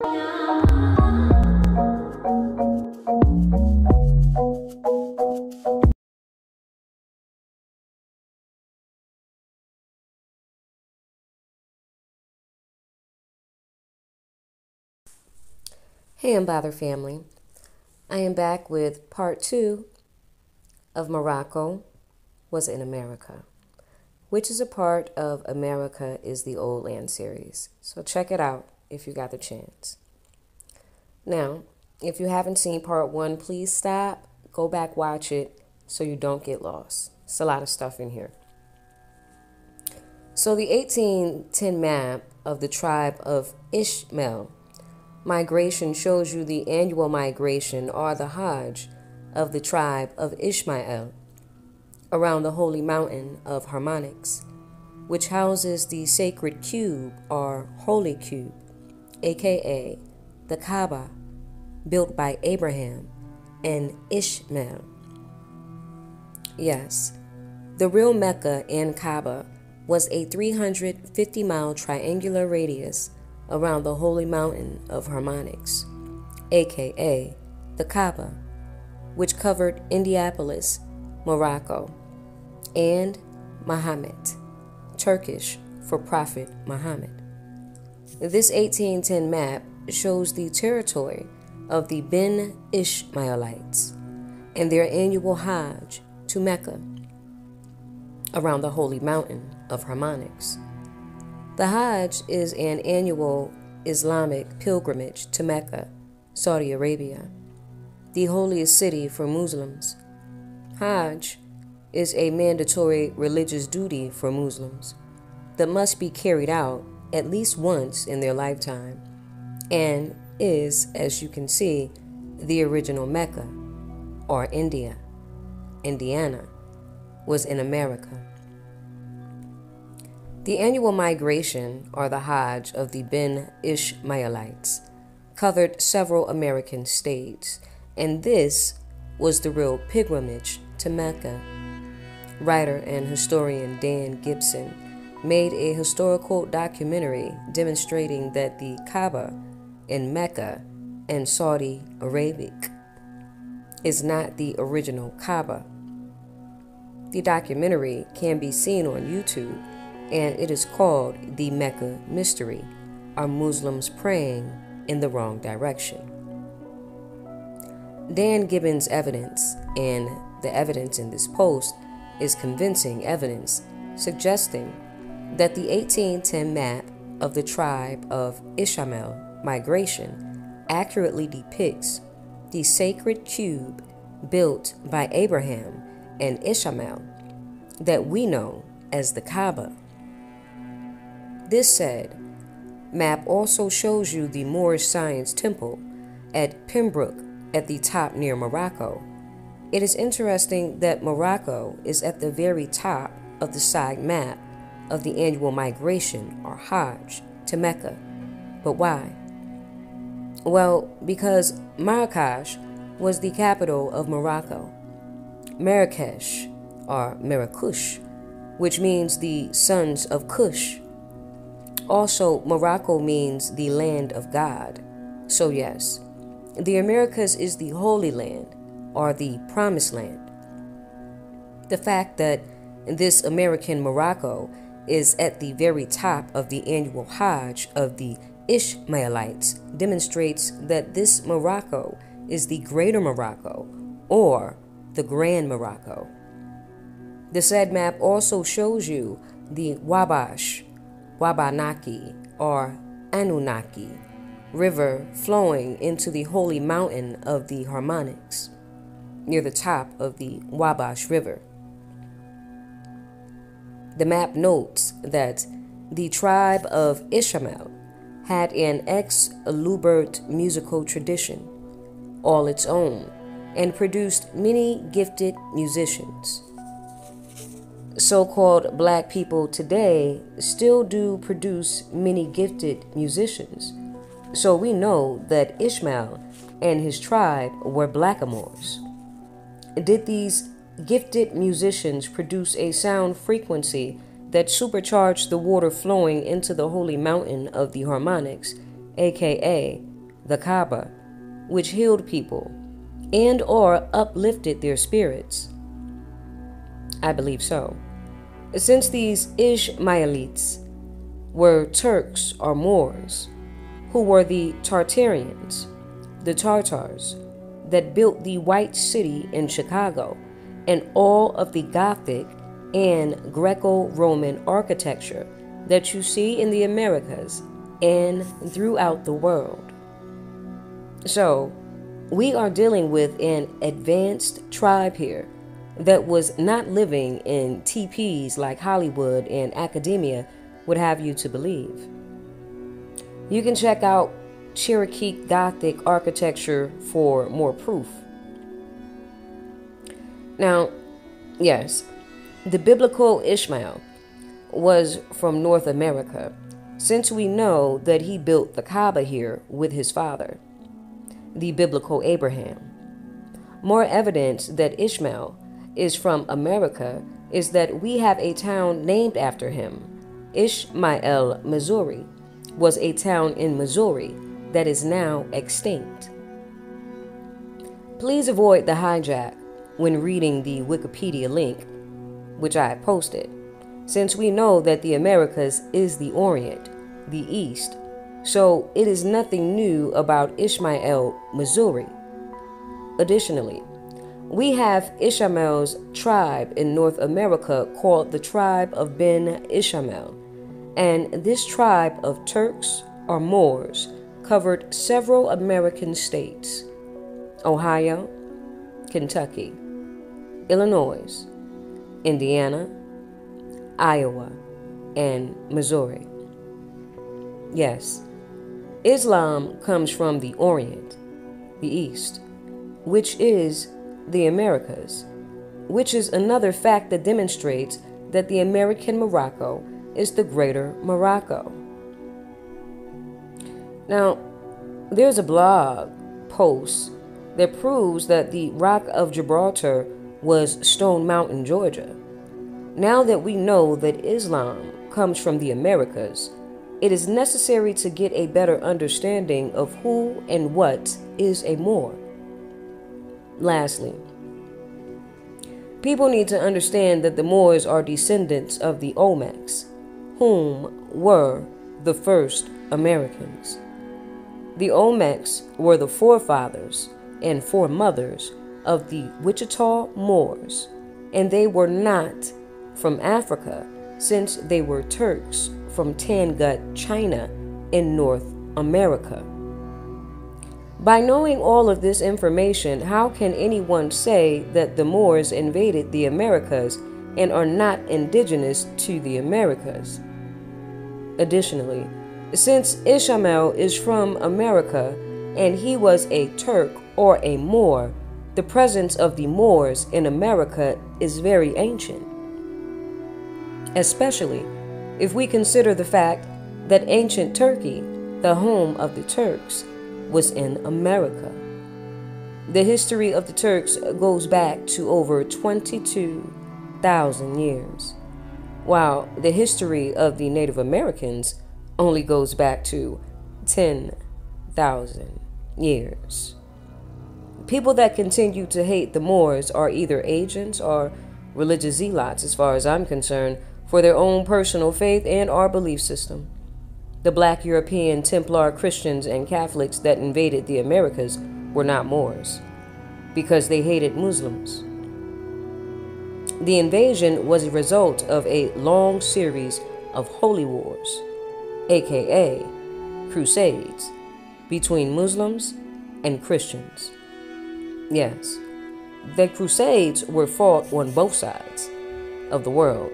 Hey, UNbothered family. I am back with part 2 of Morocco Was in America, which is a part of America is the Old Land series. So check it out if you got the chance. Now, if you haven't seen part 1, please stop, go back, watch it so you don't get lost. It's a lot of stuff in here. So the 1810 map of the tribe of Ishmael migration shows you the annual migration or the Hajj of the tribe of Ishmael around the holy mountain of Harmonics, which houses the sacred cube or holy cube, aka the Kaaba, built by Abraham and Ishmael. Yes, the real Mecca and Kaaba was a 350-mile triangular radius around the holy mountain of Harmonics, aka the Kaaba, which covered Indianapolis, Morocco, and Muhammad, Turkish for Prophet Muhammad. This 1810 map shows the territory of the Ben Ishmaelites and their annual Hajj to Mecca around the holy mountain of Harmonics. The Hajj is an annual Islamic pilgrimage to Mecca, Saudi Arabia, the holiest city for Muslims. Hajj is a mandatory religious duty for Muslims that must be carried out at least once in their lifetime and is, as you can see, the original Mecca, or Indiana, was in America. The annual migration, or the Hajj, of the Ben Ishmaelites covered several American states, and this was the real pilgrimage to Mecca. Writer and historian Dan Gibson made a historical documentary demonstrating that the Kaaba in Mecca and Saudi Arabic is not the original Kaaba. The documentary can be seen on YouTube, and it is called The Mecca Mystery: Are Muslims Praying in the Wrong Direction? Dan Gibbons' evidence, and the evidence in this post, is convincing evidence suggesting that the 1810 map of the tribe of Ishmael migration accurately depicts the sacred cube built by Abraham and Ishmael that we know as the Kaaba. This said, map also shows you the Moorish Science Temple at Pembroke at the top near Morocco. It is interesting that Morocco is at the very top of the side map of the annual migration, or Hajj, to Mecca. But why? Well, because Marrakesh was the capital of Morocco. Marrakesh, or Marrakush, which means the sons of Cush. Also, Morocco means the land of God. So yes, the Americas is the Holy Land, or the Promised Land. The fact that this American Morocco is at the very top of the annual Hajj of the Ishmaelites demonstrates that this Morocco is the Greater Morocco, or the Grand Morocco. The said map also shows you the Wabash, Wabanaki, or Anunnaki river flowing into the holy mountain of the Harmonics, near the top of the Wabash River. The map notes that the tribe of Ishmael had an ex-Lubert musical tradition, all its own, and produced many gifted musicians. So-called black people today still do produce many gifted musicians, so we know that Ishmael and his tribe were blackamoors. Did these gifted musicians produce a sound frequency that supercharged the water flowing into the holy mountain of the Harmonics, aka the Kaaba, which healed people and or uplifted their spirits? I believe so. Since these Ishmaelites were Turks or Moors, who were the Tartarians, the Tartars, that built the White City in Chicago and all of the Gothic and Greco-Roman architecture that you see in the Americas and throughout the world. So, we are dealing with an advanced tribe here that was not living in teepees like Hollywood and academia would have you to believe. You can check out Cherokee Gothic architecture for more proof. Now, yes, the biblical Ishmael was from North America, since we know that he built the Kaaba here with his father, the biblical Abraham. More evidence that Ishmael is from America is that we have a town named after him. Ishmael, Missouri, was a town in Missouri that is now extinct. Please avoid the hijack when reading the Wikipedia link, which I posted, since we know that the Americas is the Orient, the East, so it is nothing new about Ishmael, Missouri. Additionally, we have Ishmael's tribe in North America called the tribe of Ben Ishmael, and this tribe of Turks or Moors covered several American states: Ohio, Kentucky, Illinois, Indiana, Iowa, and Missouri. Yes, Islam comes from the Orient, the East, which is the Americas, which is another fact that demonstrates that the American Morocco is the greater Morocco. Now, there's a blog post that proves that the Rock of Gibraltar was Stone Mountain, Georgia. Now that we know that Islam comes from the Americas, it is necessary to get a better understanding of who and what is a Moor. Lastly, people need to understand that the Moors are descendants of the Olmecs, whom were the first Americans. The Olmecs were the forefathers and foremothers of the Wichita Moors, and they were not from Africa, since they were Turks from Tangut, China, in North America. By knowing all of this information, how can anyone say that the Moors invaded the Americas and are not indigenous to the Americas? Additionally, since Ishmael is from America and he was a Turk or a Moor, the presence of the Moors in America is very ancient, especially if we consider the fact that ancient Turkey, the home of the Turks, was in America. The history of the Turks goes back to over 22,000 years, while the history of the Native Americans only goes back to 10,000 years. People that continue to hate the Moors are either agents or religious zealots, as far as I'm concerned, for their own personal faith and our belief system. The black European Templar Christians and Catholics that invaded the Americas were not Moors, because they hated Muslims. The invasion was a result of a long series of holy wars, aka crusades, between Muslims and Christians. Yes, the crusades were fought on both sides of the world,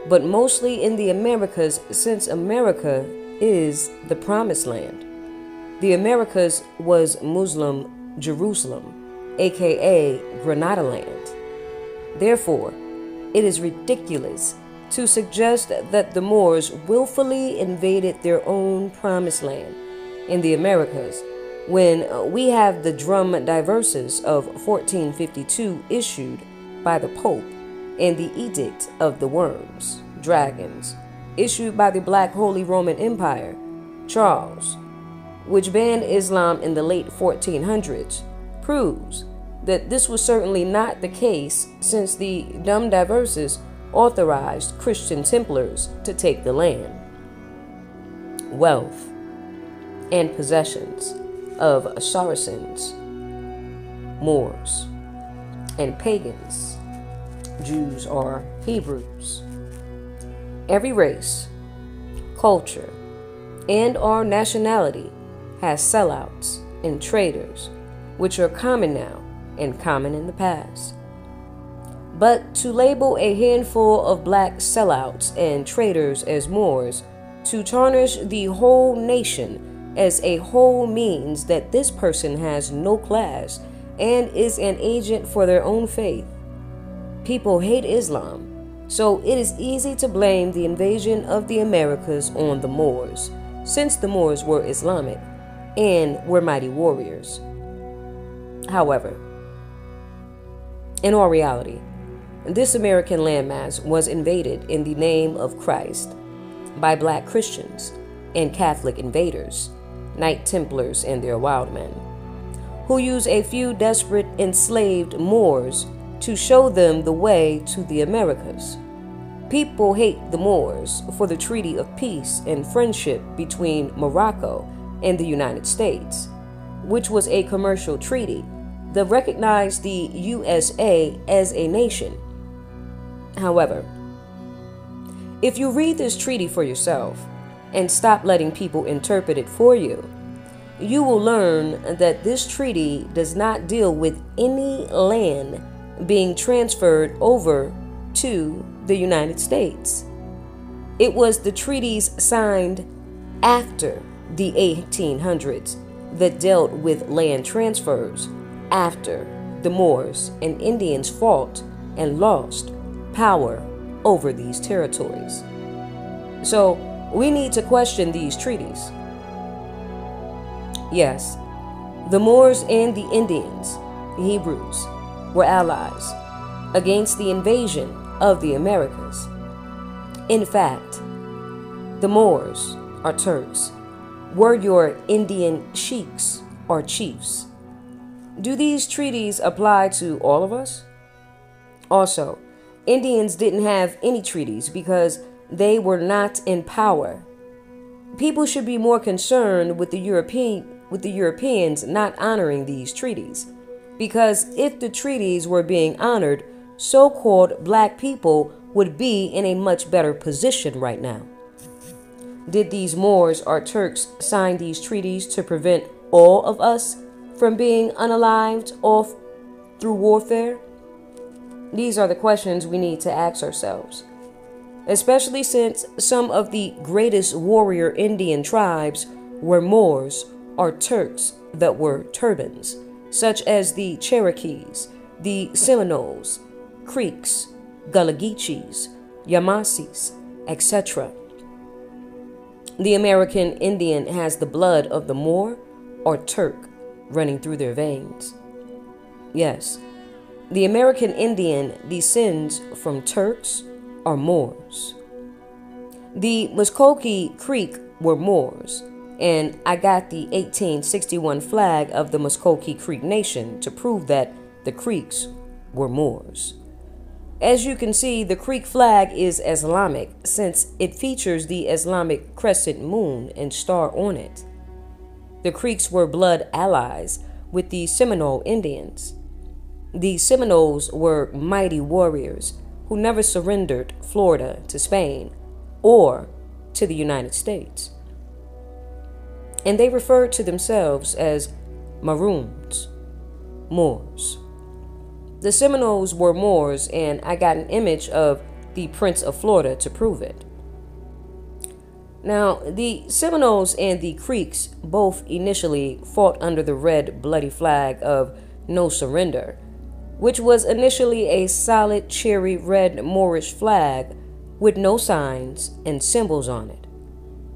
but mostly in the Americas, since America is the promised land. The Americas was Muslim Jerusalem, aka Granada land. Therefore, it is ridiculous to suggest that the Moors willfully invaded their own promised land in the Americas when we have the Drum Diverses of 1452 issued by the Pope and the Edict of the Worms, Dragons, issued by the Black Holy Roman Empire, Charles, which banned Islam in the late 1400s, proves that this was certainly not the case, since the Dum Diverses authorized Christian Templars to take the land, wealth, and possessions of Saracens, Moors, and pagans, Jews or Hebrews. Every race, culture, and or nationality has sellouts and traitors, which are common now and common in the past. But to label a handful of black sellouts and traitors as Moors, to tarnish the whole nation as a whole, means that this person has no class and is an agent for their own faith. People hate Islam, so it is easy to blame the invasion of the Americas on the Moors, since the Moors were Islamic and were mighty warriors. However, in all reality, this American landmass was invaded in the name of Christ by black Christians and Catholic invaders, Knight Templars and their wild men, who used a few desperate enslaved Moors to show them the way to the Americas. People hate the Moors for the Treaty of Peace and Friendship between Morocco and the United States, which was a commercial treaty that recognized the USA as a nation. However, if you read this treaty for yourself and stop letting people interpret it for you, you will learn that this treaty does not deal with any land being transferred over to the United States. It was the treaties signed after the 1800s that dealt with land transfers after the Moors and Indians fought and lost power over these territories. So we need to question these treaties. Yes, the Moors and the Indians, Hebrews, were allies against the invasion of the Americas. In fact, the Moors, or Turks, were your Indian sheiks or chiefs. Do these treaties apply to all of us? Also, Indians didn't have any treaties because they were not in power. People should be more concerned with the Europeans not honoring these treaties, because if the treaties were being honored, so-called black people would be in a much better position right now. Did these Moors or Turks sign these treaties to prevent all of us from being unalived off through warfare? These are the questions we need to ask ourselves, especially since some of the greatest warrior Indian tribes were Moors or Turks that wore turbans, such as the Cherokees, the Seminoles, Creeks, Gullah Geechees, Yamasees, etc. The American Indian has the blood of the Moor or Turk running through their veins. Yes, the American Indian descends from Turks or Moors. The Muskogee Creek were Moors, and I got the 1861 flag of the Muskogee Creek Nation to prove that the Creeks were Moors. As you can see, the Creek flag is Islamic since it features the Islamic crescent moon and star on it. The Creeks were blood allies with the Seminole Indians. The Seminoles were mighty warriors who never surrendered Florida to Spain or to the United States. And they referred to themselves as Maroons, Moors. The Seminoles were Moors, and I got an image of the Prince of Florida to prove it. Now, the Seminoles and the Creeks both initially fought under the red bloody flag of No Surrender, which was initially a solid cherry red Moorish flag with no signs and symbols on it.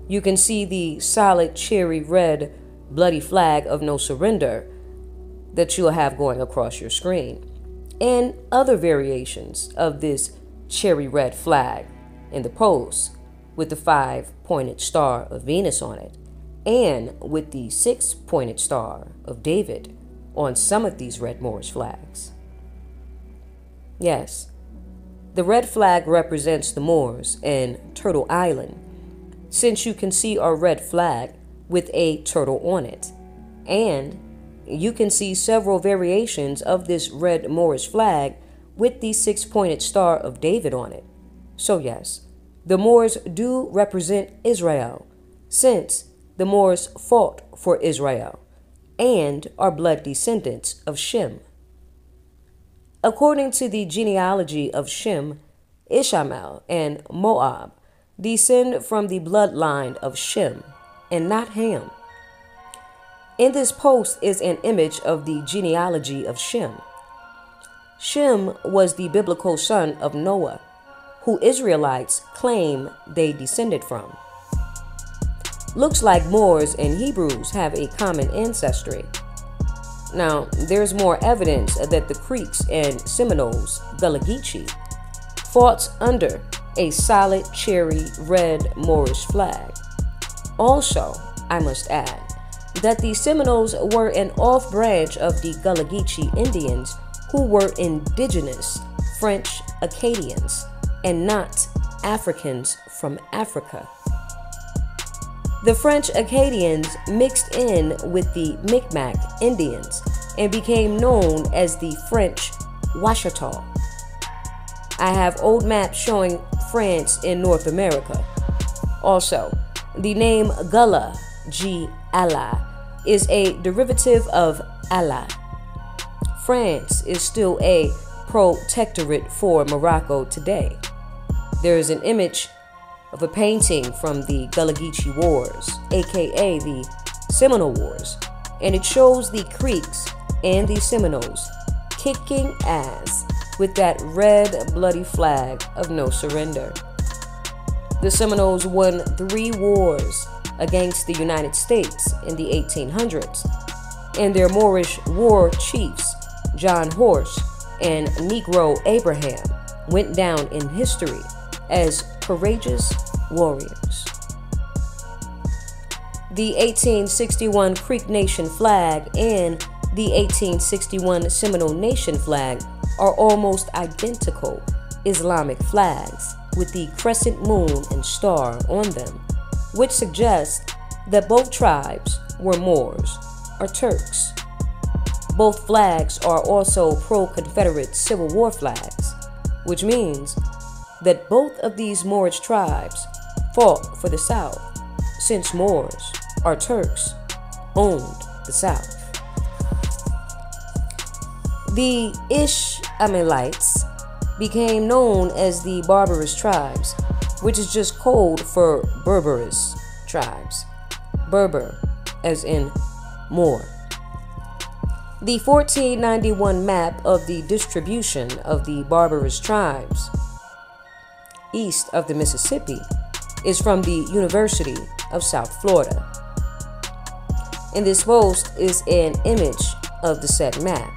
You can see the solid cherry red bloody flag of No Surrender that you'll have going across your screen, and other variations of this cherry red flag in the post with the 5-pointed star of Venus on it, and with the six-pointed star of David on some of these red Moorish flags. Yes, the red flag represents the Moors and Turtle Island, since you can see our red flag with a turtle on it, and you can see several variations of this red Moorish flag with the six-pointed star of David on it. So yes, the Moors do represent Israel, since the Moors fought for Israel and are blood descendants of Shem. According to the genealogy of Shem, Ishmael and Moab descend from the bloodline of Shem and not Ham. In this post is an image of the genealogy of Shem. Shem was the biblical son of Noah, who Israelites claim they descended from. Looks like Moors and Hebrews have a common ancestry. Now, there's more evidence that the Creeks and Seminoles, Gullah Geechee, fought under a solid cherry red Moorish flag. Also, I must add that the Seminoles were an off branch of the Gullah Geechee Indians who were indigenous French Acadians and not Africans from Africa. The French Acadians mixed in with the Micmac Indians and became known as the French Washita. I have old maps showing France in North America. Also, the name Gullah, G-Allah, is a derivative of Allah. France is still a protectorate for Morocco today. There is an image of a painting from the Gullah Geechee Wars, aka the Seminole Wars, and it shows the Creeks and the Seminoles kicking ass with that red bloody flag of no surrender. The Seminoles won 3 wars against the United States in the 1800s, and their Moorish war chiefs, John Horse and Negro Abraham, went down in history as courageous warriors. The 1861 Creek Nation flag and the 1861 Seminole Nation flag are almost identical Islamic flags with the crescent moon and star on them, which suggests that both tribes were Moors or Turks. Both flags are also pro-Confederate Civil War flags, which means that both of these Moorish tribes fought for the South, since Moors or Turks owned the South. The Ishmaelites became known as the barbarous tribes, which is just code for Berberous tribes. Berber, as in Moor. The 1491 map of the distribution of the barbarous tribes east of the Mississippi is from the University of South Florida. In this post is an image of the said map.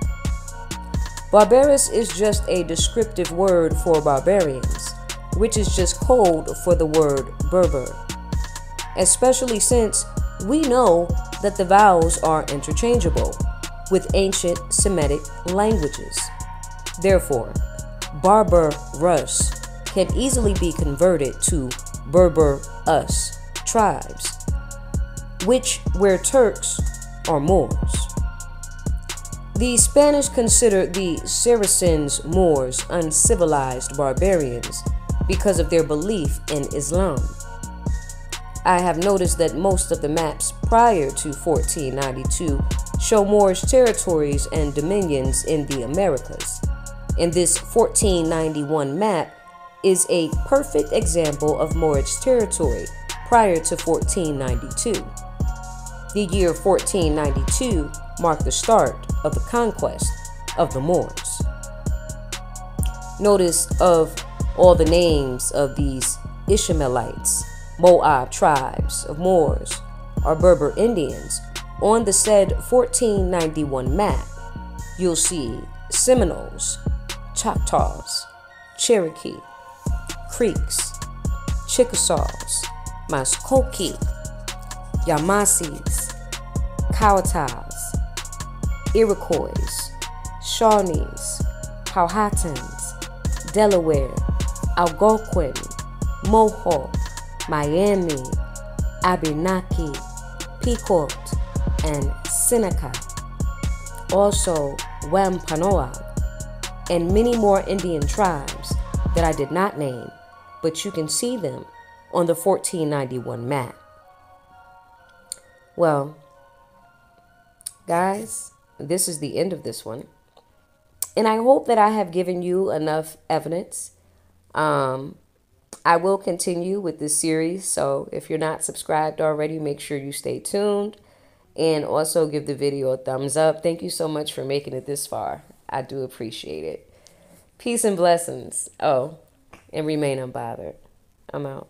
Barbarous is just a descriptive word for barbarians, which is just code for the word Berber, especially since we know that the vowels are interchangeable with ancient Semitic languages. Therefore, Barbarous can easily be converted to Berber-us tribes, which were Turks or Moors. The Spanish considered the Saracens Moors uncivilized barbarians because of their belief in Islam. I have noticed that most of the maps prior to 1492 show Moorish territories and dominions in the Americas, and this 1491 map is a perfect example of Moorish territory prior to 1492. The year 1492 marked the start of the conquest of the Moors. Notice of all the names of these Ishmaelites, Moab tribes of Moors, or Berber Indians on the said 1491 map, you'll see Seminoles, Choctaws, Cherokee, Creeks, Chickasaws, Muskogee, Yamasis, Cowatas, Iroquois, Shawnees, Powhatans, Delaware, Algonquin, Mohawk, Miami, Abenaki, Pequot, and Seneca. Also Wampanoag, and many more Indian tribes that I did not name, but you can see them on the 1491 map. Well, guys, this is the end of this one. And I hope that I have given you enough evidence. I will continue with this series, so if you're not subscribed already, make sure you stay tuned. And also give the video a thumbs up. Thank you so much for making it this far. I do appreciate it. Peace and blessings. Oh, and remain unbothered. I'm out.